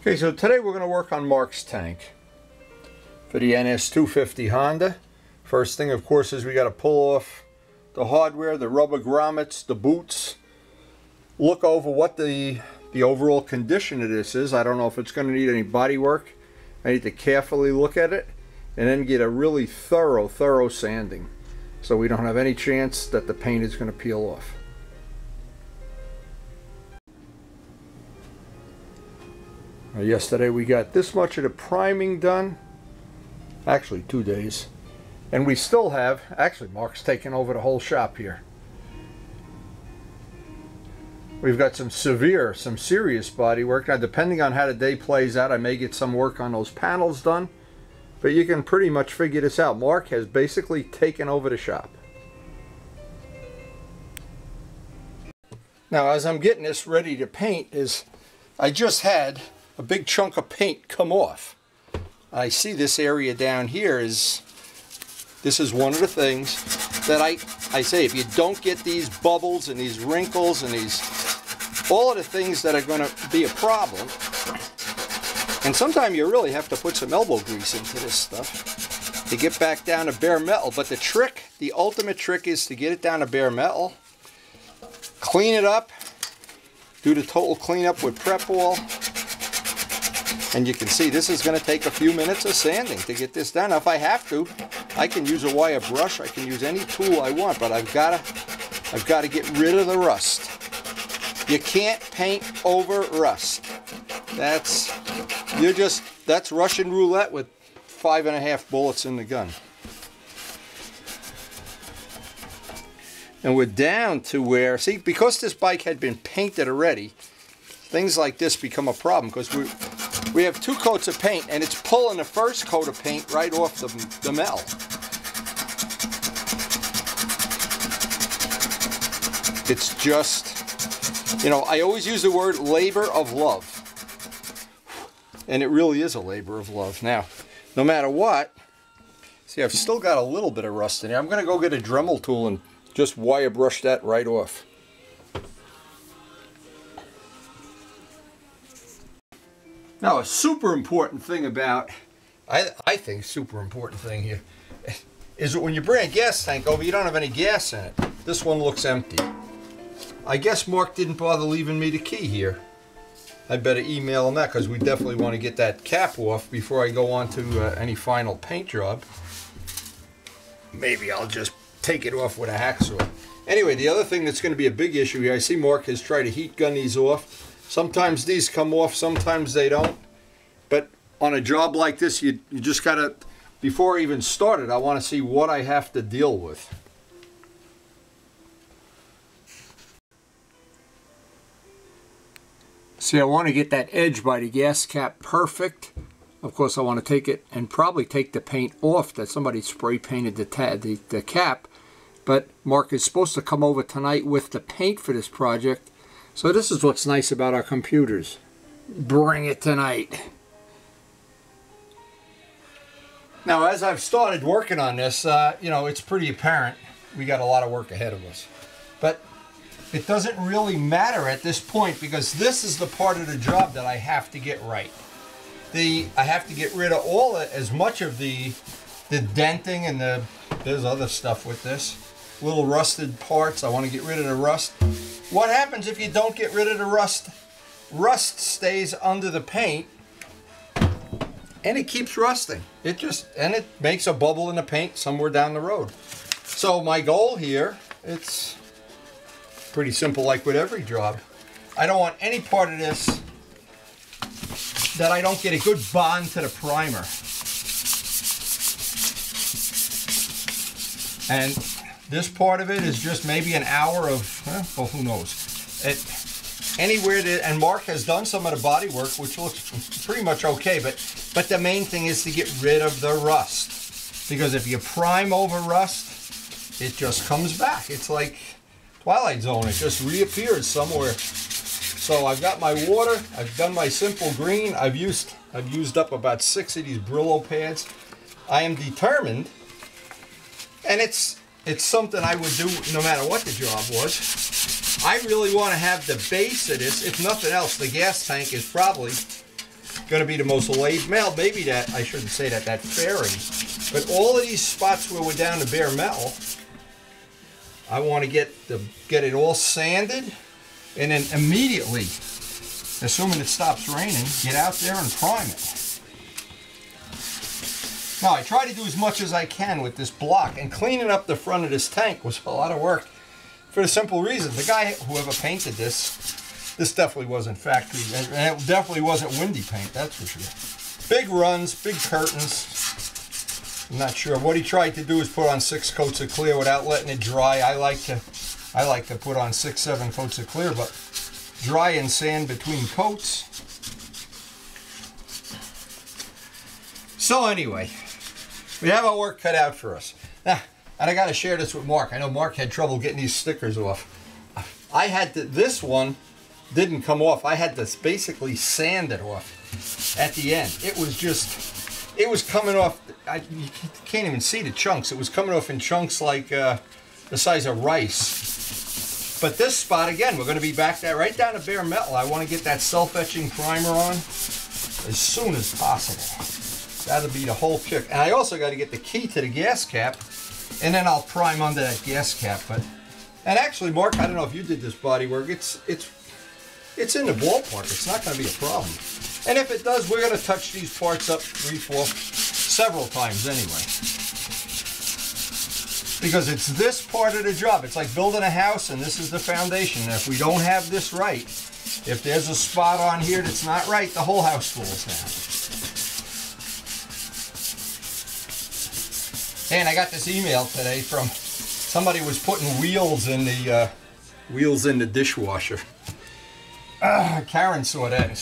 Okay, so today we're going to work on Mark's tank for the NS250 Honda. First thing, of course, is we got to pull off the hardware, the rubber grommets, the boots. Look over what the overall condition of this is. I don't know if it's going to need any body work. I need to carefully look at it and then get a really thorough sanding so we don't have any chance that the paint is going to peel off. Yesterday we got this much of the priming done, actually 2 days, and we still have, actually Mark's taken over the whole shop here. We've got some serious body work. Now depending on how the day plays out, I may get some work on those panels done, but you can pretty much figure this out. Mark has basically taken over the shop. Now as I'm getting this ready to paint, I just had a big chunk of paint come off. I see this area down here this is one of the things that I say, if you don't get these bubbles and these wrinkles and all of the things that are going to be a problem, and sometimes you really have to put some elbow grease into this stuff to get back down to bare metal. But the ultimate trick is to get it down to bare metal, clean it up, do the total cleanup with prep wall. And you can see this is going to take a few minutes of sanding to get this done. Now, if I have to, I can use a wire brush. I can use any tool I want, but I've got to get rid of the rust. You can't paint over rust. That's Russian roulette with 5.5 bullets in the gun. And we're down to where, see, because this bike had been painted already, things like this become a problem because we have 2 coats of paint and it's pulling the first coat of paint right off the metal. It's just, you know, I always use the word labor of love. And it really is a labor of love. Now, no matter what, see, I've still got a little bit of rust in here. I'm going to go get a Dremel tool and just wire brush that right off. Now, a super important thing about, I think super important thing here, is that when you bring a gas tank over, you don't have any gas in it. This one looks empty. I guess Mark didn't bother leaving me the key here. I better email him that because we definitely want to get that cap off before I go on to any final paint job. Maybe I'll just take it off with a hacksaw. Anyway, the other thing that's going to be a big issue here, I see Mark has tried to heat gun these off. Sometimes these come off, sometimes they don't. But on a job like this, you just gotta, before I even started, I want to see what I have to deal with. See, I want to get that edge by the gas cap perfect. Of course, I want to take it and probably take the paint off that somebody spray painted the cap. But Mark is supposed to come over tonight with the paint for this project. So this is what's nice about our computers. Bring it tonight. Now, as I've started working on this, you know, it's pretty apparent we got a lot of work ahead of us. But it doesn't really matter at this point because this is the part of the job that I have to get right. I have to get rid of as much of the denting and there's other stuff with this. Little rusted parts. I want to get rid of the rust. What happens if you don't get rid of the rust? Rust stays under the paint and it keeps rusting. It makes a bubble in the paint somewhere down the road. So my goal here, it's pretty simple like with every job. I don't want any part of this that I don't get a good bond to the primer. And this part of it is just maybe an hour of, well, who knows. And Mark has done some of the body work, which looks pretty much okay, but the main thing is to get rid of the rust. Because if you prime over rust, it just comes back. It's like Twilight Zone, it just reappears somewhere. So I've got my water, I've done my simple green, I've used up about 6 of these Brillo pads. I am determined, and it's something I would do no matter what the job was. I really want to have the base of this, if nothing else. The gas tank is probably going to be the most laid metal. Maybe that, I shouldn't say that, that fairing. But all of these spots where we're down to bare metal, I want to get it all sanded, and then immediately, assuming it stops raining, get out there and prime it. Now, I try to do as much as I can with this block, and cleaning up the front of this tank was a lot of work for the simple reason. The guy, whoever painted this definitely wasn't factory, and it definitely wasn't windy paint, that's for sure. Big runs, big curtains. I'm not sure. What he tried to do is put on 6 coats of clear without letting it dry. I like to put on 6, 7 coats of clear, but dry and sand between coats. So anyway, we have our work cut out for us. Now, and I got to share this with Mark. I know Mark had trouble getting these stickers off. I had to, this one didn't come off. I had to basically sand it off at the end. It was just, it was coming off, you can't even see the chunks. It was coming off in chunks like the size of rice. But this spot, again, we're going to be back there right down to bare metal. I want to get that self-etching primer on as soon as possible. That'll be the whole kick. And I also got to get the key to the gas cap, and then I'll prime under that gas cap. But, and actually, Mark, I don't know if you did this body work. It's in the ballpark. It's not going to be a problem. And if it does, we're going to touch these parts up 3, 4, several times anyway. Because it's this part of the job. It's like building a house, and this is the foundation. And if we don't have this right, if there's a spot on here that's not right, the whole house falls down. And I got this email today from somebody was putting wheels in the dishwasher. Karen saw that, and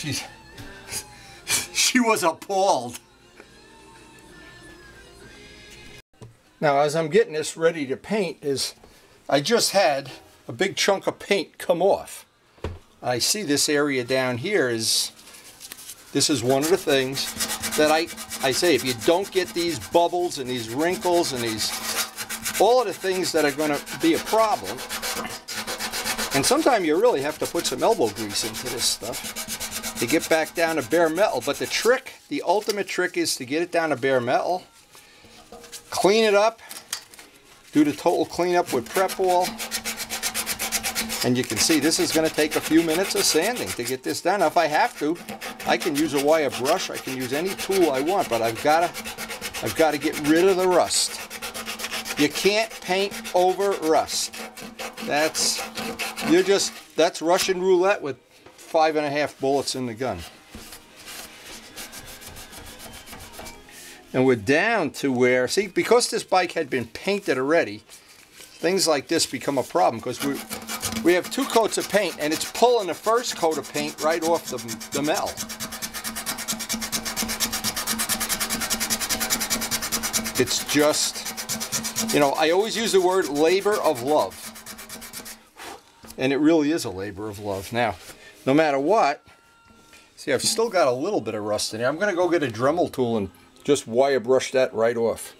she was appalled. Now, as I'm getting this ready to paint, I just had a big chunk of paint come off. I see this area down here this is one of the things that I say, if you don't get these bubbles and these wrinkles and all of the things that are going to be a problem, and sometimes you really have to put some elbow grease into this stuff to get back down to bare metal. But the trick, the ultimate trick, is to get it down to bare metal, clean it up, do the total cleanup with prep wall, and you can see this is going to take a few minutes of sanding to get this done. Now, if I have to, I can use a wire brush, I can use any tool I want, but I've got to get rid of the rust. You can't paint over rust. That's Russian roulette with 5.5 bullets in the gun. And we're down to where, see, because this bike had been painted already, things like this become a problem, because we have 2 coats of paint, and it's pulling the first coat of paint right off the metal. It's just, you know, I always use the word labor of love. And it really is a labor of love. Now, no matter what, see, I've still got a little bit of rust in here. I'm going to go get a Dremel tool and just wire brush that right off.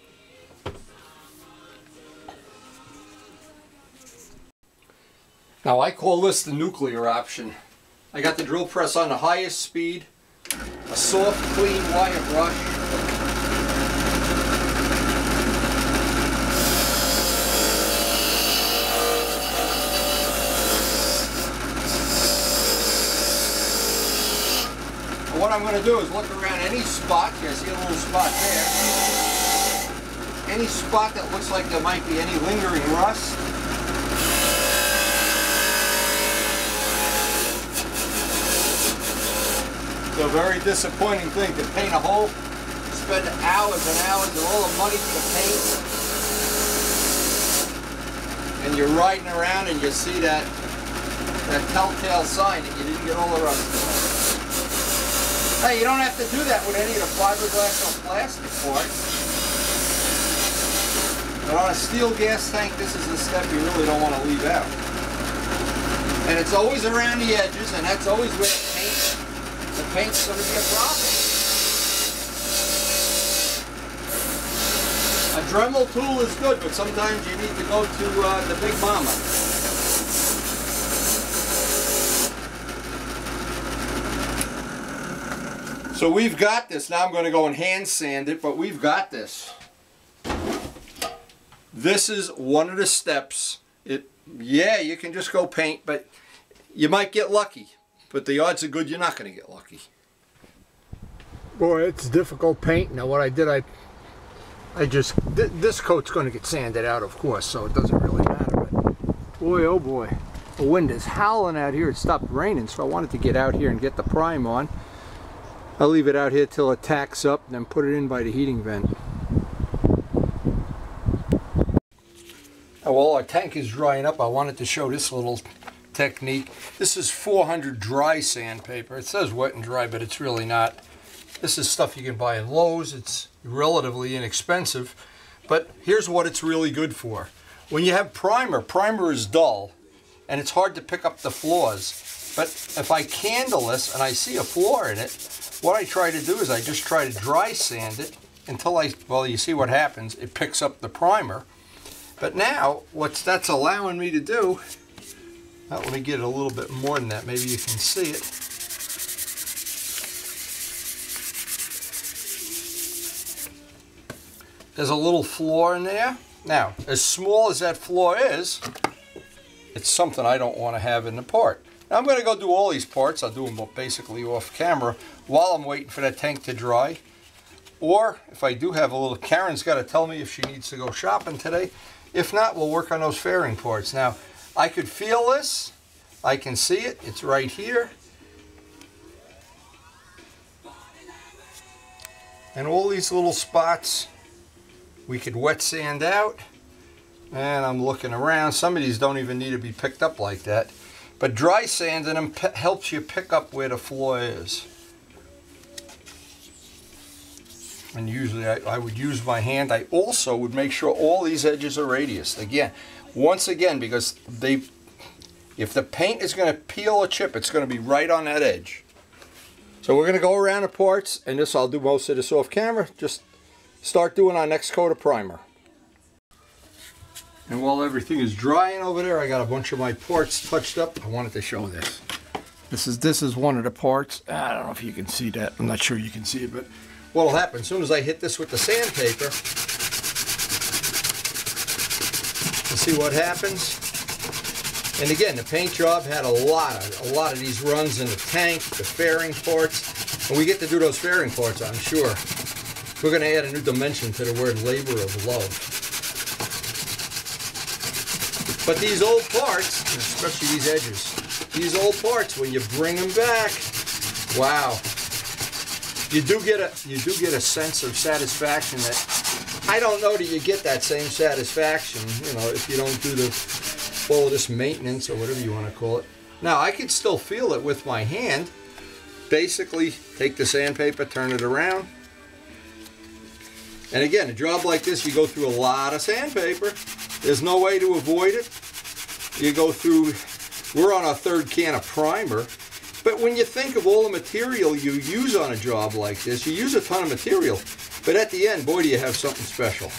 Now, I call this the nuclear option. I got the drill press on the highest speed, a soft, clean wire brush. And what I'm going to do is look around any spot. Here, see a little spot there. Any spot that looks like there might be any lingering rust. It's a very disappointing thing to paint a hole, spend hours and hours and all the money to paint, and you're riding around and you see that telltale sign that you didn't get all the rust off. Hey, you don't have to do that with any of the fiberglass or plastic parts. But on a steel gas tank, this is a step you really don't want to leave out. And it's always around the edges, and that's always where the paint's going to be a problem. A Dremel tool is good, but sometimes you need to go to the Big Mama. So So we've got this. Now I'm going to go and hand sand it, but we've got this. This is one of the steps. Yeah, you can just go paint, but you might get lucky. But the odds are good you're not going to get lucky. Boy, it's difficult paint. Now what I did, this coat's going to get sanded out, of course, so it doesn't really matter. But boy, oh boy, the wind is howling out here. It stopped raining, so I wanted to get out here and get the prime on. I'll leave it out here till it tacks up, and then put it in by the heating vent. Now, while our tank is drying up, I wanted to show this little technique. This is 400 dry sandpaper. It says wet and dry, but it's really not. This is stuff you can buy in Lowe's. It's relatively inexpensive, but here's what it's really good for. When you have primer is dull, and it's hard to pick up the flaws. But if I candle this and I see a flaw in it, what I try to do is I just try to dry sand it until well, you see what happens. It picks up the primer. But now, what that's allowing me to do, let me get a little bit more than that. Maybe you can see it. There's a little flaw in there. Now, as small as that flaw is, it's something I don't want to have in the part. Now, I'm going to go do all these parts. I'll do them basically off camera while I'm waiting for that tank to dry. Or, if I do have a little, Karen's got to tell me if she needs to go shopping today. If not, we'll work on those fairing parts. Now, I could feel this. I can see it. It's right here. And all these little spots we could wet sand out. And I'm looking around. Some of these don't even need to be picked up like that. But dry sanding them helps you pick up where the flaw is. And usually I would use my hand. I also would make sure all these edges are radius. Once again, because if the paint is going to peel or chip, it's going to be right on that edge. So we're going to go around the parts, and I'll do most of this off camera. Just start doing our next coat of primer. And while everything is drying over there, I got a bunch of my parts touched up. I wanted to show this. This is one of the parts. I don't know if you can see that. I'm not sure you can see it, but what will happen as soon as I hit this with the sandpaper, you see what happens? And again, the paint job had a lot of these runs in the tank, the fairing parts, and we get to do those fairing parts, I'm sure. We're going to add a new dimension to the word labor of love. But these old parts, especially these edges, these old parts, when you bring them back, wow, you do get a sense of satisfaction that I don't know that you get that same satisfaction, if you don't do all of this maintenance or whatever you want to call it. Now, I could still feel it with my hand. Basically, take the sandpaper, turn it around. And again, a job like this, you go through a lot of sandpaper. There's no way to avoid it. You go through, we're on our third can of primer. But when you think of all the material you use on a job like this, you use a ton of material. But at the end, boy, do you have something special.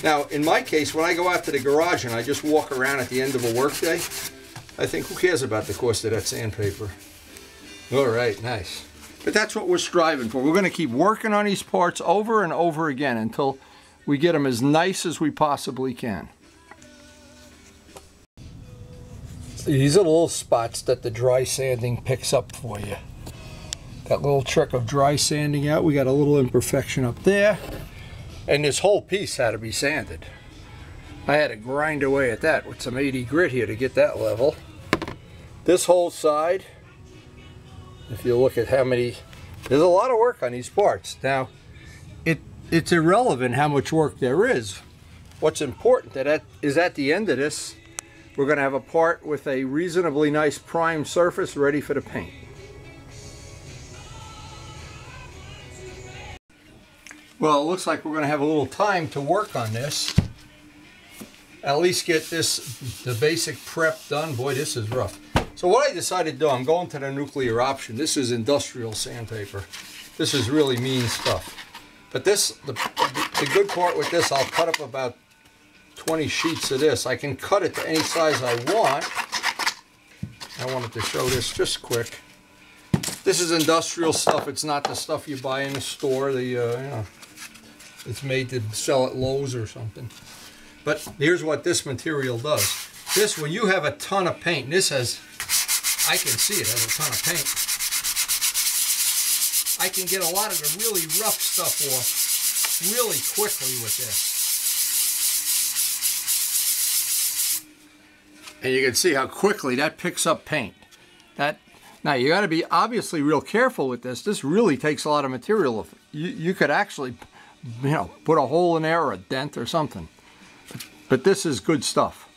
Now, in my case, when I go out to the garage and I just walk around at the end of a workday, I think, who cares about the cost of that sandpaper? All right, nice. But that's what we're striving for. We're going to keep working on these parts over and over again until we get them as nice as we possibly can. These are the little spots that the dry sanding picks up for you. That little trick of dry sanding out, we got a little imperfection up there. And this whole piece had to be sanded. I had to grind away at that with some 80 grit here to get that level. This whole side, if you look at how many, there's a lot of work on these parts. Now, it's irrelevant how much work there is. What's important is at the end of this, we're going to have a part with a reasonably nice prime surface ready for the paint. Well, it looks like we're going to have a little time to work on this. At least get the basic prep done. Boy, this is rough. So what I decided to do, I'm going to the nuclear option. This is industrial sandpaper. This is really mean stuff. But the good part with this, I'll cut up about 20 sheets of this. I can cut it to any size I want. I wanted to show this just quick. This is industrial stuff. It's not the stuff you buy in the store. The you know, it's made to sell at Lowe's or something. But here's what this material does. This, when you have a ton of paint, this has, I can see it has a ton of paint. I can get a lot of the really rough stuff off really quickly with this. And you can see how quickly that picks up paint. Now you got to be obviously real careful with this. This really takes a lot of material. You could actually, you know, put a hole in there or a dent or something. But this is good stuff.